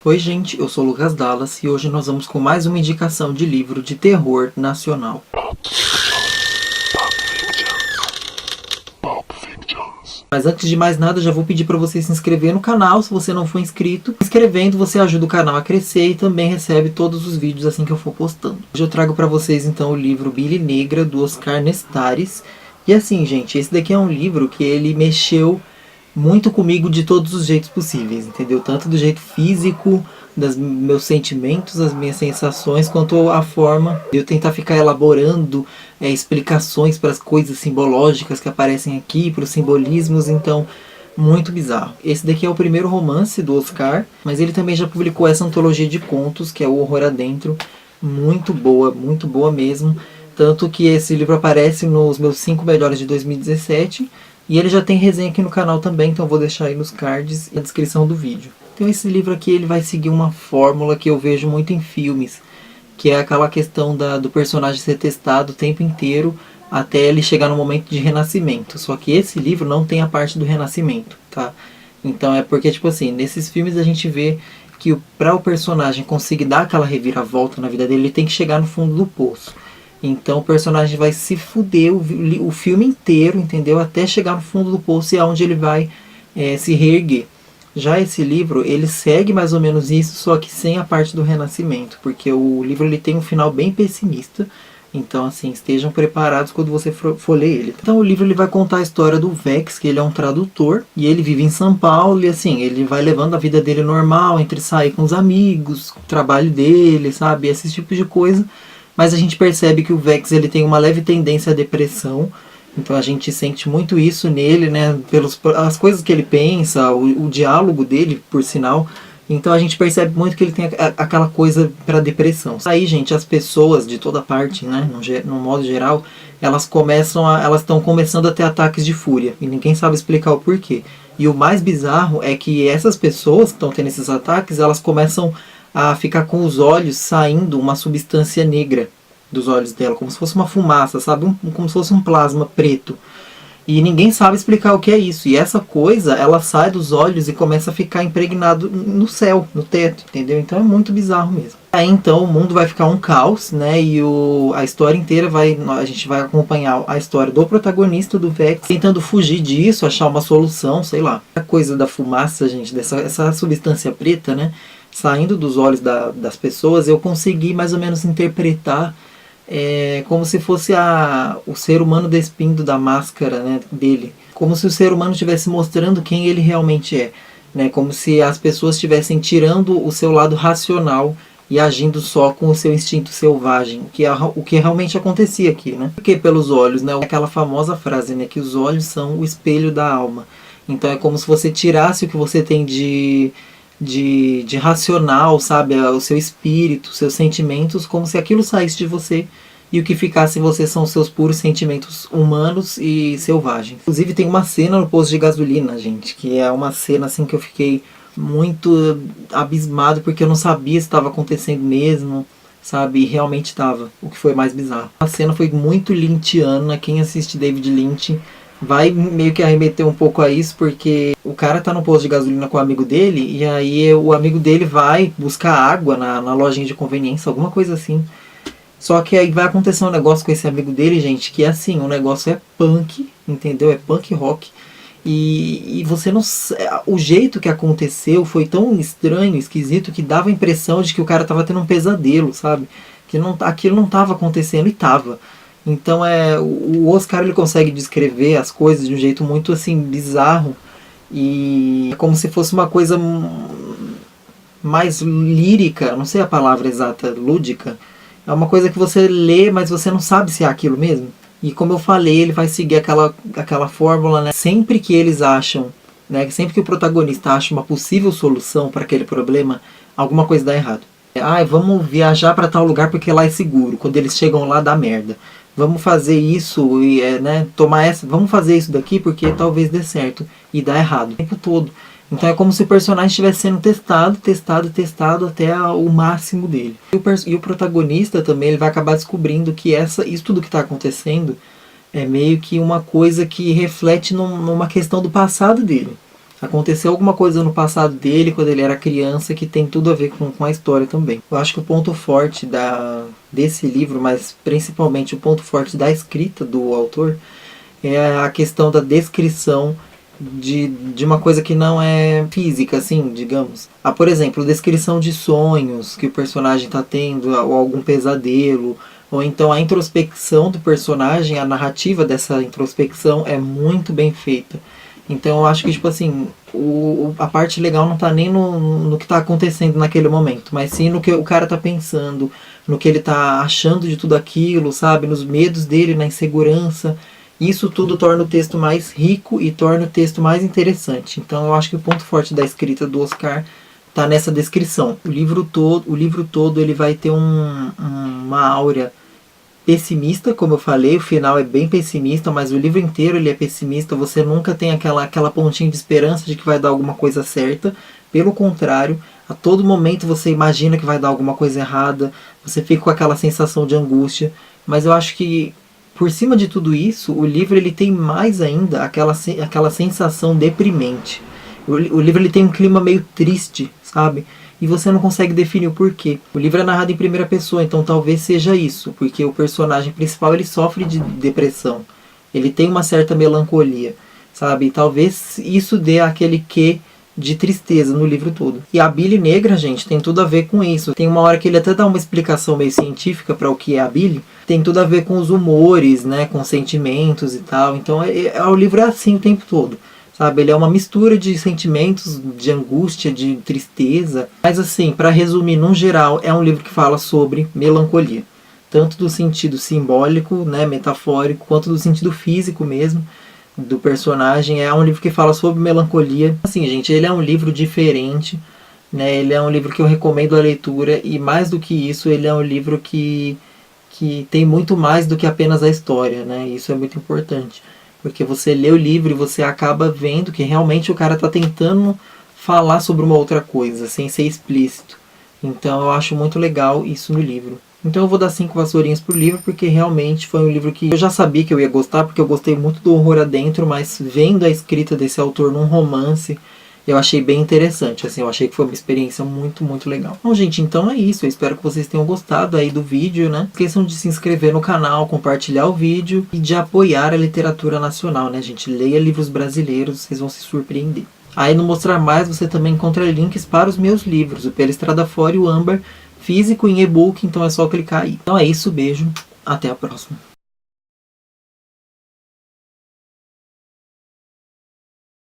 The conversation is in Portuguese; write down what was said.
Oi gente, eu sou o Lucas Dallas e hoje nós vamos com mais uma indicação de livro de terror nacional. Mas antes de mais nada, já vou pedir para você se inscrever no canal se você não for inscrito. Se inscrevendo, você ajuda o canal a crescer e também recebe todos os vídeos assim que eu for postando. Hoje eu trago para vocês então o livro Billy Negra, do Oscar Nestares. E assim, gente, esse daqui é um livro que ele mexeu muito comigo de todos os jeitos possíveis, entendeu? Tanto do jeito físico, dos meus sentimentos, as minhas sensações, quanto a forma de eu tentar ficar elaborando explicações para as coisas simbológicas que aparecem aqui, para os simbolismos, então muito bizarro. Esse daqui é o primeiro romance do Oscar, mas ele também já publicou essa antologia de contos, que é O Horror Adentro, muito boa mesmo, tanto que esse livro aparece nos meus 5 melhores de 2017, e ele já tem resenha aqui no canal também, então eu vou deixar aí nos cards e na descrição do vídeo. Então esse livro aqui ele vai seguir uma fórmula que eu vejo muito em filmes, que é aquela questão do personagem ser testado o tempo inteiro até ele chegar no momento de renascimento. Só que esse livro não tem a parte do renascimento, tá? Então é porque, tipo assim, nesses filmes a gente vê que para o personagem conseguir dar aquela reviravolta na vida dele, ele tem que chegar no fundo do poço. Então o personagem vai se fuder o filme inteiro, entendeu? Até chegar no fundo do poço e é onde ele vai se reerguer. Já esse livro, ele segue mais ou menos isso, só que sem a parte do renascimento. Porque o livro ele tem um final bem pessimista. Então assim, estejam preparados quando você for ler ele. Então o livro ele vai contar a história do Vex, que ele é um tradutor. E ele vive em São Paulo e assim, ele vai levando a vida dele normal, entre sair com os amigos, o trabalho dele, sabe? Esse tipo de coisa. Mas a gente percebe que o Vex ele tem uma leve tendência à depressão. Então a gente sente muito isso nele, né? Pelas coisas que ele pensa, o diálogo dele, por sinal. Então a gente percebe muito que ele tem aquela coisa para depressão. Aí, gente, as pessoas de toda parte, né? No modo geral, elas estão começando a ter ataques de fúria. E ninguém sabe explicar o porquê. E o mais bizarro é que essas pessoas que estão tendo esses ataques, elas começam a ficar com os olhos saindo uma substância negra dos olhos dela, como se fosse uma fumaça, sabe? Como se fosse um plasma preto. E ninguém sabe explicar o que é isso. E essa coisa, ela sai dos olhos e começa a ficar impregnado no céu, no teto, entendeu? Então é muito bizarro mesmo. Aí então o mundo vai ficar um caos, né? E a história inteira a gente vai acompanhar a história do protagonista, do Vex, tentando fugir disso, achar uma solução, sei lá. A coisa da fumaça, gente, essa substância preta, né? Saindo dos olhos das pessoas, eu consegui mais ou menos interpretar como se fosse o ser humano despindo da máscara, né, dele. Como se o ser humano estivesse mostrando quem ele realmente é. Né, como se as pessoas estivessem tirando o seu lado racional e agindo só com o seu instinto selvagem. O que realmente acontecia aqui. Né? Porque pelos olhos, né, aquela famosa frase, né, que os olhos são o espelho da alma. Então é como se você tirasse o que você tem de racional, sabe, o seu espírito, os seus sentimentos, como se aquilo saísse de você e o que ficasse em você são os seus puros sentimentos humanos e selvagens. Inclusive tem uma cena no posto de gasolina, gente, que é uma cena assim que eu fiquei muito abismado porque eu não sabia se estava acontecendo mesmo, sabe, e realmente estava, o que foi mais bizarro. A cena foi muito lynchiana, quem assiste David Lynch vai meio que arremeter um pouco a isso, porque o cara tá no posto de gasolina com o amigo dele, e aí o amigo dele vai buscar água na lojinha de conveniência, alguma coisa assim. Só que aí vai acontecer um negócio com esse amigo dele, gente, que é assim, o negócio é punk, entendeu? É punk rock. E você não... O jeito que aconteceu foi tão estranho, esquisito, que dava a impressão de que o cara tava tendo um pesadelo, sabe? Que aquilo não tava acontecendo e tava. Então o Oscar ele consegue descrever as coisas de um jeito muito assim bizarro e é como se fosse uma coisa mais lírica, não sei a palavra exata, lúdica. É uma coisa que você lê, mas você não sabe se é aquilo mesmo. E como eu falei, ele vai seguir aquela fórmula, né? Sempre que eles acham, né? Sempre que o protagonista acha uma possível solução para aquele problema, alguma coisa dá errado. Vamos viajar para tal lugar porque lá é seguro. Quando eles chegam lá dá merda. Vamos fazer isso e né, vamos fazer isso daqui porque talvez dê certo e dá errado o tempo todo. Então é como se o personagem estivesse sendo testado até o máximo dele. E o protagonista também ele vai acabar descobrindo que isso tudo que está acontecendo é meio que uma coisa que reflete numa questão do passado dele. aconteceu alguma coisa no passado dele, quando ele era criança, que tem tudo a ver com a história também. Eu acho que o ponto forte desse livro, mas principalmente o ponto forte da escrita do autor, é a questão da descrição de uma coisa que não é física, assim, digamos. Por exemplo, descrição de sonhos que o personagem está tendo, ou algum pesadelo, ou então a introspecção do personagem, a narrativa dessa introspecção é muito bem feita. Então eu acho que, tipo assim, a parte legal não tá nem no que tá acontecendo naquele momento, mas sim no que o cara tá pensando, no que ele tá achando de tudo aquilo, sabe? Nos medos dele, na insegurança. Isso tudo torna o texto mais rico e torna o texto mais interessante. Então eu acho que o ponto forte da escrita do Oscar tá nessa descrição. O livro todo ele vai ter uma áurea pessimista, como eu falei, o final é bem pessimista, mas o livro inteiro ele é pessimista, você nunca tem aquela pontinha de esperança de que vai dar alguma coisa certa, pelo contrário, a todo momento você imagina que vai dar alguma coisa errada, você fica com aquela sensação de angústia, mas eu acho que por cima de tudo isso, o livro ele tem mais ainda aquela sensação deprimente. O livro ele tem um clima meio triste, sabe? E você não consegue definir o porquê. O livro é narrado em primeira pessoa, então talvez seja isso, porque o personagem principal ele sofre de depressão. Ele tem uma certa melancolia, sabe? E talvez isso dê aquele quê de tristeza no livro todo. E a Billy Negra, gente, tem tudo a ver com isso. Tem uma hora que ele até dá uma explicação meio científica para o que é a Billy. Tem tudo a ver com os humores, né, com sentimentos e tal. Então o livro é assim o tempo todo. Sabe, ele é uma mistura de sentimentos, de angústia, de tristeza. Mas assim, para resumir, no geral, é um livro que fala sobre melancolia. Tanto do sentido simbólico, né, metafórico, quanto do sentido físico mesmo, do personagem. É um livro que fala sobre melancolia. Assim, gente, ele é um livro diferente, né, ele é um livro que eu recomendo a leitura. E mais do que isso, ele é um livro que tem muito mais do que apenas a história, né, isso é muito importante. Porque você lê o livro e você acaba vendo que realmente o cara está tentando falar sobre uma outra coisa, sem ser explícito. Então eu acho muito legal isso no livro. Então eu vou dar 5 vassourinhas pro livro, porque realmente foi um livro que eu já sabia que eu ia gostar, porque eu gostei muito do Horror Adentro, mas vendo a escrita desse autor num romance, eu achei bem interessante, assim, eu achei que foi uma experiência muito, muito legal. Bom, gente, então é isso, eu espero que vocês tenham gostado aí do vídeo, né? Não esqueçam de se inscrever no canal, compartilhar o vídeo e de apoiar a literatura nacional, né, gente? Leia livros brasileiros, vocês vão se surpreender. Aí no Mostrar Mais você também encontra links para os meus livros, o Pela Estrada Fora e o Âmbar, físico em e-book, então é só clicar aí. Então é isso, beijo, até a próxima.